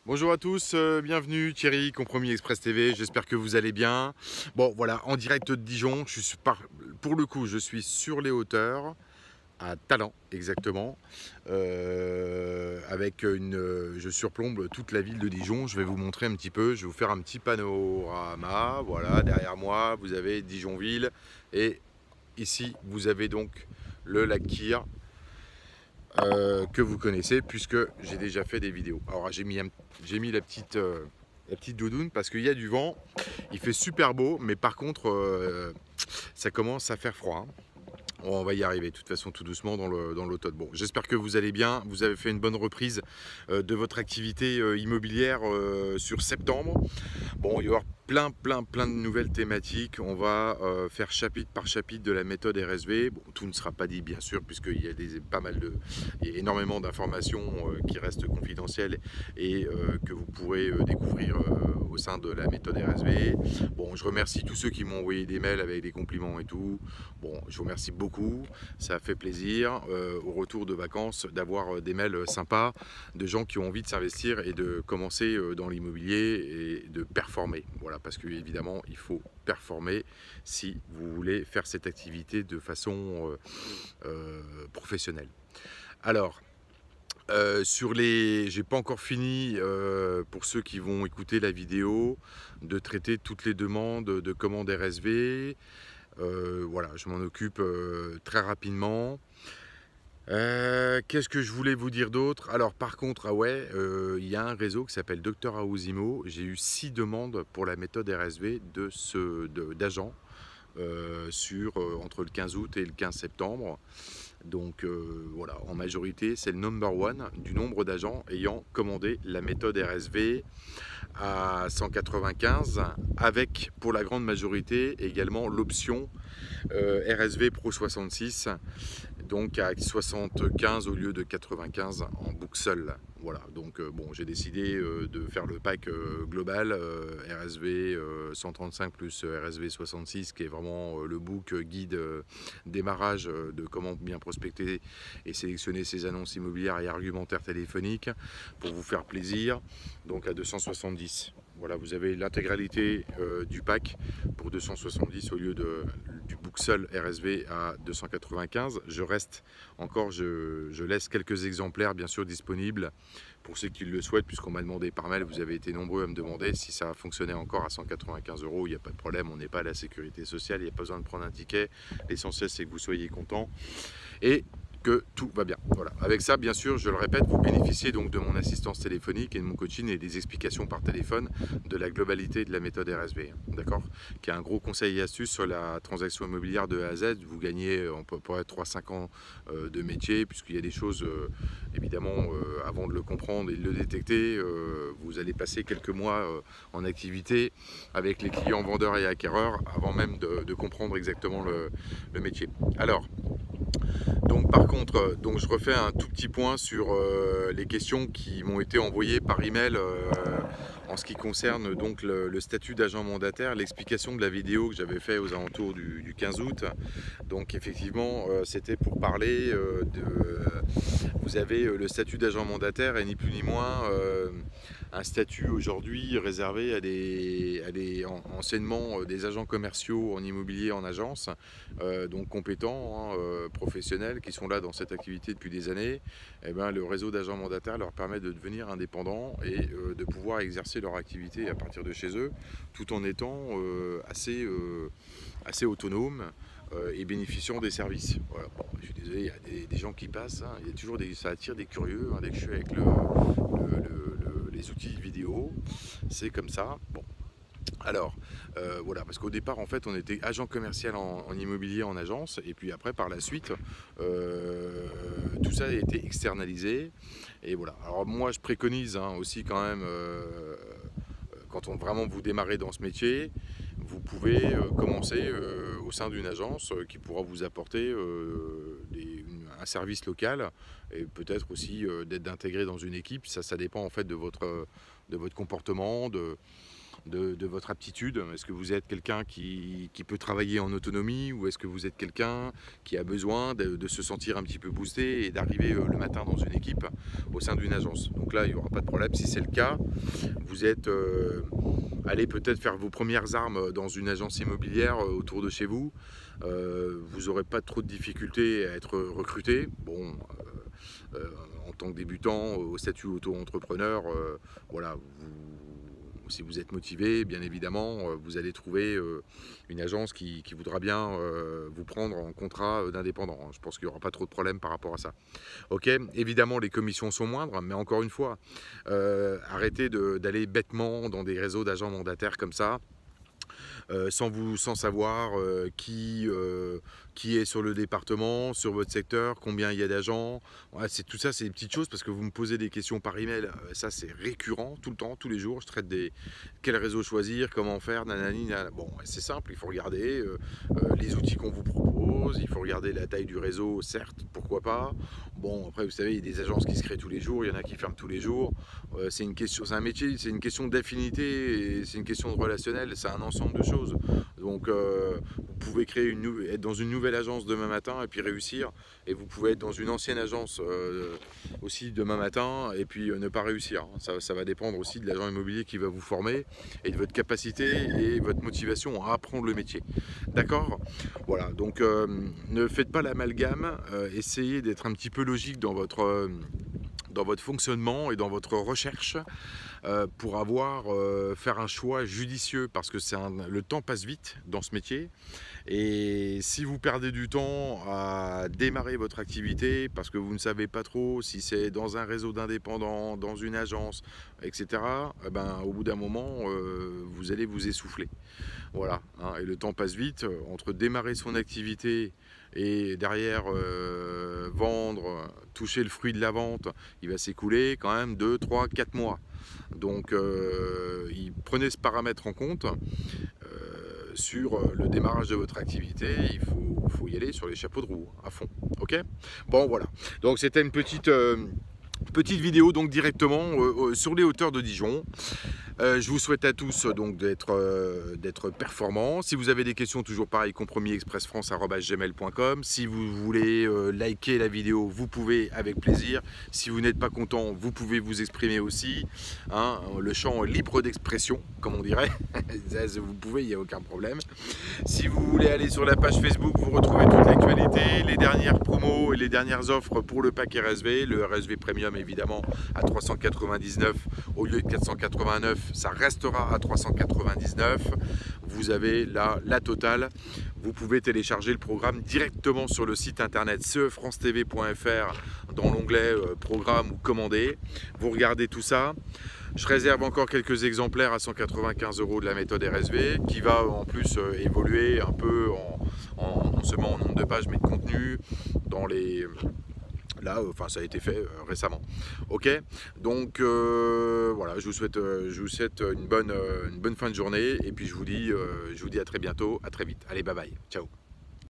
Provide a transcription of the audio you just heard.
Bonjour à tous, bienvenue Thierry, Compromis Express TV, j'espère que vous allez bien. Bon voilà, en direct de Dijon, pour le coup je suis sur les hauteurs, à Talent exactement, je surplombe toute la ville de Dijon, je vais vous montrer un petit peu, je vais vous faire un petit panorama, voilà, derrière moi vous avez Dijonville et ici vous avez donc le lac Kyr, que vous connaissez puisque j'ai déjà fait des vidéos. Alors j'ai mis la petite doudoune parce qu'il y a du vent, il fait super beau, mais par contre ça commence à faire froid, hein. On va y arriver, de toute façon, tout doucement dans l'automne. Bon, j'espère que vous allez bien. Vous avez fait une bonne reprise de votre activité immobilière sur septembre. Bon, il va y avoir plein de nouvelles thématiques. On va faire chapitre par chapitre de la méthode RSV. Bon, tout ne sera pas dit, bien sûr, puisqu'il y a il y a énormément d'informations qui restent confidentielles et que vous pourrez découvrir au sein de la méthode RSV. Bon, je remercie tous ceux qui m'ont envoyé des mails avec des compliments et tout. Bon, je vous remercie beaucoup. Ça fait plaisir au retour de vacances d'avoir des mails sympas de gens qui ont envie de s'investir et de commencer dans l'immobilier et de performer. Voilà, parce que évidemment, il faut performer si vous voulez faire cette activité de façon professionnelle. Alors, j'ai pas encore fini pour ceux qui vont écouter la vidéo de traiter toutes les demandes de commandes RSV. Voilà, je m'en occupe très rapidement. Qu'est-ce que je voulais vous dire d'autre? Alors par contre, ah ouais, il y a un réseau qui s'appelle Dr Aouzimo. J'ai eu 6 demandes pour la méthode RSV d'agents entre le 15 août et le 15 septembre. Donc voilà, en majorité, c'est le number one du nombre d'agents ayant commandé la méthode RSV à 195, avec pour la grande majorité également l'option RSV Pro 66, donc à 75 au lieu de 95 en book seul. Voilà, donc bon, j'ai décidé de faire le pack global RSV 135 plus RSV 66, qui est vraiment le book guide démarrage de comment bien prospecter et sélectionner ses annonces immobilières et argumentaires téléphoniques pour vous faire plaisir, donc à 270. Voilà, vous avez l'intégralité du pack pour 270 au lieu du book seul RSV à 295. Je laisse quelques exemplaires bien sûr disponibles pour ceux qui le souhaitent, puisqu'on m'a demandé par mail, vous avez été nombreux à me demander si ça fonctionnait encore à 195 €. Il n'y a pas de problème, on n'est pas à la sécurité sociale, il n'y a pas besoin de prendre un ticket. L'essentiel c'est que vous soyez content et que tout va bien. Voilà. Avec ça, bien sûr, je le répète, vous bénéficiez donc de mon assistance téléphonique et de mon coaching et des explications par téléphone de la globalité de la méthode RSV, d'accord, qui est un gros conseil et astuce sur la transaction immobilière de A à Z. Vous gagnez, on peut être 3-5 ans de métier, puisqu'il y a des choses, évidemment, avant de le comprendre et de le détecter, vous allez passer quelques mois en activité avec les clients vendeurs et acquéreurs avant même de comprendre exactement le métier. Alors, donc par contre, donc je refais un tout petit point sur les questions qui m'ont été envoyées par email en ce qui concerne donc le statut d'agent mandataire, l'explication de la vidéo que j'avais fait aux alentours du 15 août. Donc effectivement, c'était pour parler vous avez le statut d'agent mandataire et ni plus ni moins un statut aujourd'hui réservé anciennement des agents commerciaux en immobilier en agence, donc compétents, hein, professionnels qui sont là dans cette activité depuis des années. Et ben, le réseau d'agents mandataires leur permet de devenir indépendants et de pouvoir exercer leur activité à partir de chez eux, tout en étant assez autonomes et bénéficiant des services. Voilà. Bon, je suis désolé, il y a des gens qui passent, hein, il y a toujours ça attire des curieux, hein, dès que je suis avec les outils vidéo, c'est comme ça. Bon. Alors, voilà, parce qu'au départ, en fait, on était agent commercial en immobilier en agence, et puis après, par la suite, tout ça a été externalisé, et voilà. Alors moi, je préconise hein, aussi quand même, quand on vraiment vous démarrez dans ce métier, vous pouvez commencer au sein d'une agence qui pourra vous apporter un service local et peut-être aussi d'être intégré dans une équipe. Ça dépend en fait de votre comportement, de votre aptitude. Est-ce que vous êtes quelqu'un qui peut travailler en autonomie, ou est-ce que vous êtes quelqu'un qui a besoin de se sentir un petit peu boosté et d'arriver le matin dans une équipe au sein d'une agence. Donc là, il n'y aura pas de problème. Si c'est le cas, vous êtes allez peut-être faire vos premières armes dans une agence immobilière autour de chez vous. Vous n'aurez pas trop de difficultés à être recruté. Bon, en tant que débutant au statut auto-entrepreneur, voilà, si vous êtes motivé, bien évidemment, vous allez trouver une agence qui voudra bien vous prendre en contrat d'indépendant. Je pense qu'il n'y aura pas trop de problèmes par rapport à ça. Ok, évidemment, les commissions sont moindres, mais encore une fois, arrêtez d'aller bêtement dans des réseaux d'agents mandataires comme ça. Sans savoir qui est sur le département, sur votre secteur, combien il y a d'agents. Ouais, tout ça, c'est des petites choses parce que vous me posez des questions par email. Ça, c'est récurrent tout le temps, tous les jours. Je traite quel réseau choisir, comment faire, nanani, nanana. Bon, c'est simple, il faut regarder les outils qu'on vous propose, il faut regarder la taille du réseau, certes, pourquoi pas. Bon, après, vous savez, il y a des agences qui se créent tous les jours, il y en a qui ferment tous les jours. C'est un métier, c'est une question d'affinité, c'est une question de relationnel, c'est un ensemble de choses. Donc vous pouvez être dans une nouvelle agence demain matin et puis réussir, et vous pouvez être dans une ancienne agence aussi demain matin et puis ne pas réussir. Ça va dépendre aussi de l'agent immobilier qui va vous former et de votre capacité et votre motivation à apprendre le métier. D'accord? Voilà, donc ne faites pas l'amalgame, essayez d'être un petit peu logique dans votre fonctionnement et dans votre recherche pour faire un choix judicieux, parce que le temps passe vite dans ce métier, et si vous perdez du temps à démarrer votre activité parce que vous ne savez pas trop si c'est dans un réseau d'indépendants, dans une agence, etc., eh ben, au bout d'un moment vous allez vous essouffler. Voilà, hein, et le temps passe vite entre démarrer son activité et derrière vendre, toucher le fruit de la vente. Il va s'écouler quand même 2, 3, 4 mois. Donc prenez ce paramètre en compte sur le démarrage de votre activité. Il faut y aller sur les chapeaux de roue à fond. Ok, bon, voilà, donc c'était une petite vidéo donc directement sur les hauteurs de Dijon. Je vous souhaite à tous donc d'être performants. Si vous avez des questions, toujours pareil, compromisexpressfrance@gmail.com. Si vous voulez liker la vidéo, vous pouvez, avec plaisir. Si vous n'êtes pas content, vous pouvez vous exprimer aussi, hein, le champ libre d'expression, comme on dirait. Vous pouvez, il n'y a aucun problème. Si vous voulez aller sur la page Facebook, vous retrouvez toute l'actualité, les dernières promos et les dernières offres pour le pack RSV. Le RSV Premium, évidemment, à 399 au lieu de 489. Ça restera à 399. Vous avez là la totale. Vous pouvez télécharger le programme directement sur le site internet cefrancetv.fr dans l'onglet programme ou commander. Vous regardez tout ça. Je réserve encore quelques exemplaires à 195 € de la méthode RSV, qui va en plus évoluer un peu non seulement en nombre de pages mais de contenu dans les... Là, enfin, ça a été fait récemment. Ok, donc voilà, je vous souhaite une bonne fin de journée, et puis je vous dis à très bientôt, à très vite. Allez, bye bye, ciao.